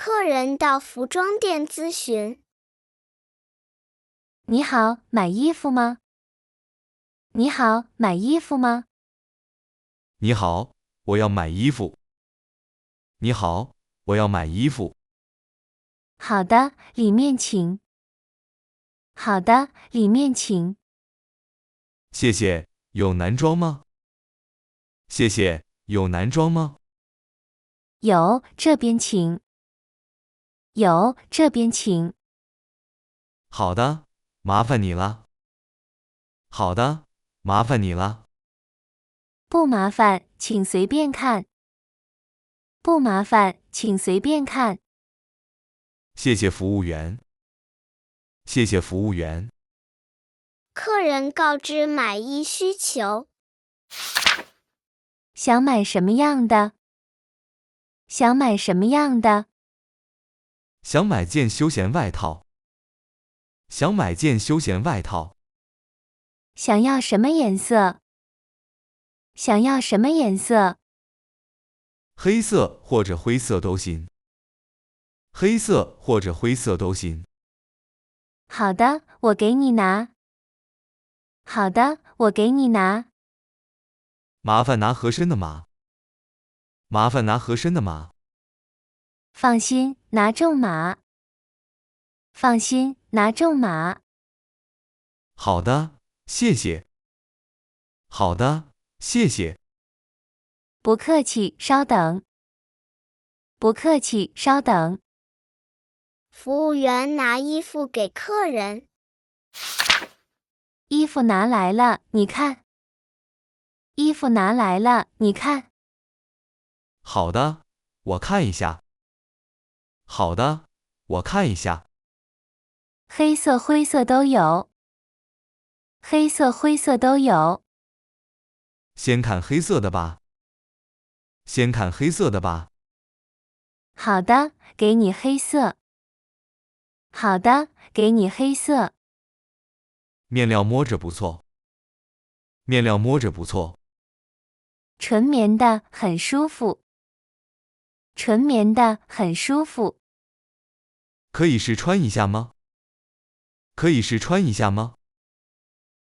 客人到服装店咨询。你好，买衣服吗？你好，买衣服吗？你好，我要买衣服。你好，我要买衣服。好的，里面请。好的，里面请。谢谢，有男装吗？谢谢，有男装吗？有，这边请。有，这边请。好的，麻烦你了。好的，麻烦你了。不麻烦，请随便看。不麻烦，请随便看。谢谢服务员。谢谢服务员。客人告知买衣需求。想买什么样的？想买什么样的？想买件休闲外套。想买件休闲外套。想要什么颜色？想要什么颜色？黑色或者灰色都行。黑色或者灰色都行。好的，我给你拿。好的，我给你拿。麻烦拿合身的码。麻烦拿合身的码。放心，拿重码。放心，拿重码。好的，谢谢。好的，谢谢。不客气，稍等。不客气，稍等。服务员拿衣服给客人。衣服拿来了，你看。衣服拿来了，你看。好的，我看一下。好的，我看一下。黑色、灰色都有。黑色、灰色都有。先看黑色的吧。先看黑色的吧。好的，给你黑色。好的，给你黑色。面料摸着不错。面料摸着不错。纯棉的，很舒服。纯棉的，很舒服。可以试穿一下吗？可以试穿一下吗？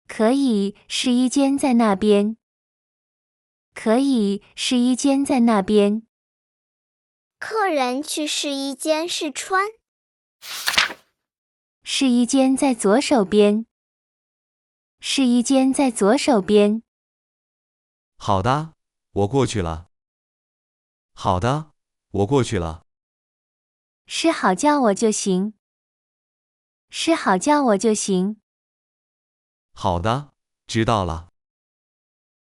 可以，试衣间在那边。可以，试衣间在那边。客人去试衣间试穿。试衣间在左手边。试衣间在左手边。好的，我过去了。好的，我过去了。试好叫我就行。试好叫我就行。好的，知道了。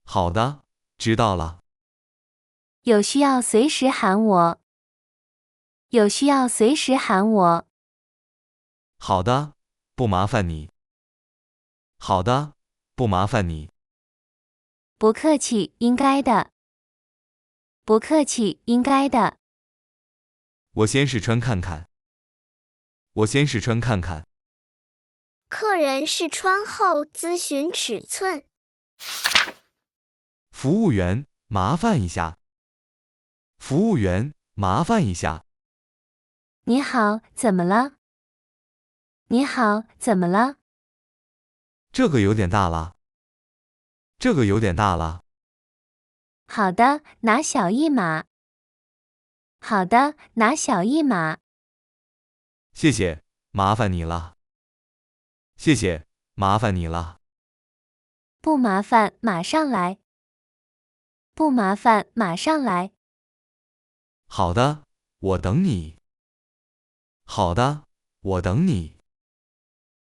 好的，知道了。有需要随时喊我。有需要随时喊我。好的，不麻烦你。好的，不麻烦你。不客气，应该的。不客气，应该的。我先试穿看看。我先试穿看看。客人试穿后咨询尺寸。服务员，麻烦一下。服务员，麻烦一下。你好，怎么了？你好，怎么了？这个有点大了。这个有点大了。好的，拿小一码。好的，拿小一码。谢谢，麻烦你了。谢谢，麻烦你了。不麻烦，马上来。不麻烦，马上来。好的，我等你。好的，我等你。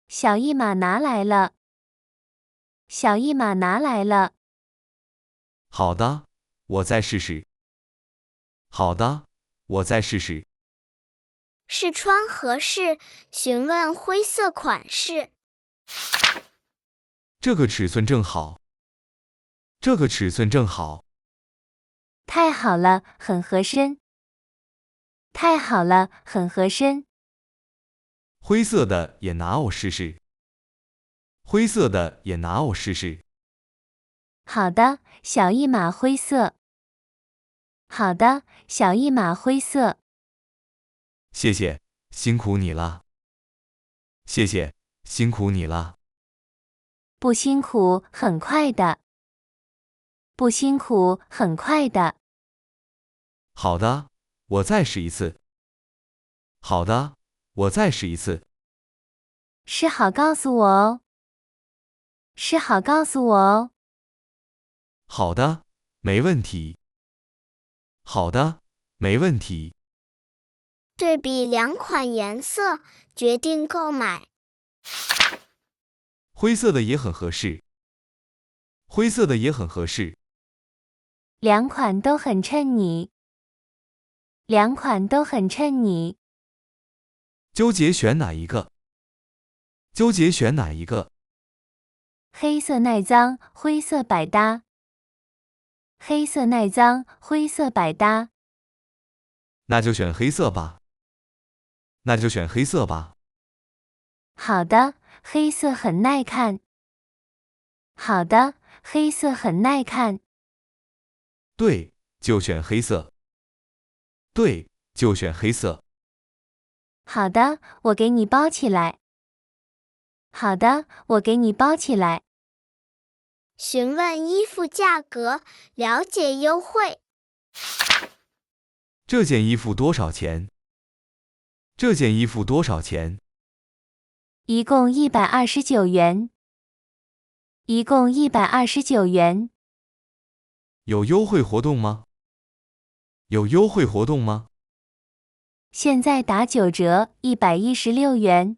小一码拿来了。小一码拿来了。好的，我再试试。好的，我再试试。试穿合适，询问灰色款式。这个尺寸正好。这个尺寸正好。太好了，很合身。太好了，很合身。灰色的也拿我试试。灰色的也拿我试试。好的，小一码灰色。好的，小一码灰色。谢谢，辛苦你了。谢谢，辛苦你了。不辛苦，很快的。不辛苦，很快的。好的，我再试一次。好的，我再试一次。是好告诉我哦。是好告诉我哦。好的，没问题。好的，没问题。对比两款颜色，决定购买。灰色的也很合适。灰色的也很合适。两款都很衬你。两款都很衬你。纠结选哪一个？纠结选哪一个？黑色耐脏，灰色百搭。黑色耐脏，灰色百搭。那就选黑色吧。那就选黑色吧。好的，黑色很耐看。好的，黑色很耐看。对，就选黑色。对，就选黑色。好的，我给你包起来。好的，我给你包起来。询问衣服价格，了解优惠。这件衣服多少钱？这件衣服多少钱？一共129元。一共129元。有优惠活动吗？有优惠活动吗？现在打9折，116元。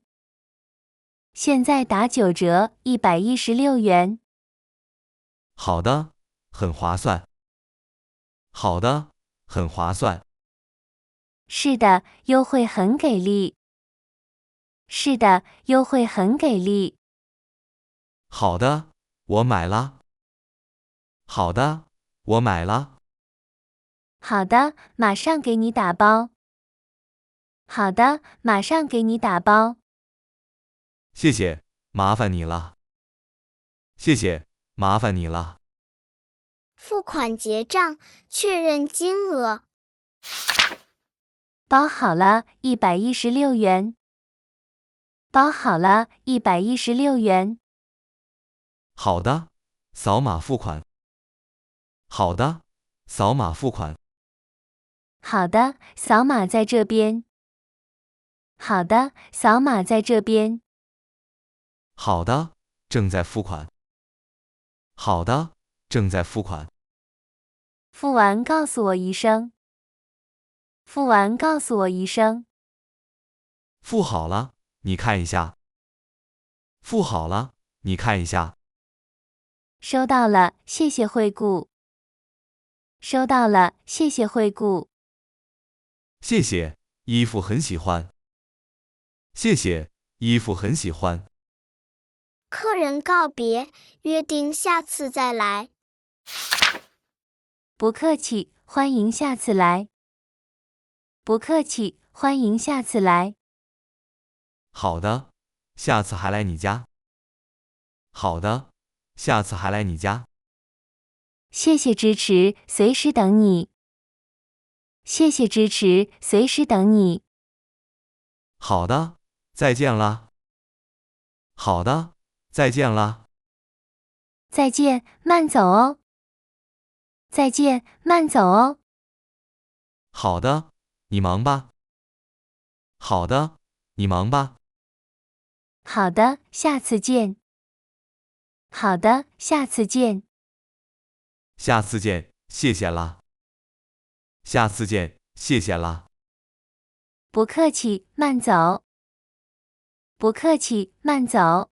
现在打9折，116元。好的，很划算。好的，很划算。是的，优惠很给力。是的，优惠很给力。好的，我买了。好的，我买了。好的，马上给你打包。好的，马上给你打包。谢谢，麻烦你了。谢谢，麻烦你了。付款结账，确认金额。包好了，116元。包好了，116元。好的，扫码付款。好的，扫码付款。好的，扫码在这边。好的，扫码在这边。好的，正在付款。好的，正在付款。付完告诉我一声。付完告诉我一声。付好了，你看一下。付好了，你看一下。收到了，谢谢惠顾。收到了，谢谢惠顾。谢谢，衣服很喜欢。谢谢，衣服很喜欢。客人告别，约定下次再来。不客气，欢迎下次来。不客气，欢迎下次来。好的，下次还来你家。好的，下次还来你家。谢谢支持，随时等你。谢谢支持，随时等你。好的，再见啦。好的，再见啦。再见，慢走哦。再见，慢走哦。好的，你忙吧。好的，你忙吧。好的，下次见。好的，下次见。下次见，谢谢啦。下次见，谢谢啦。不客气，慢走。不客气，慢走。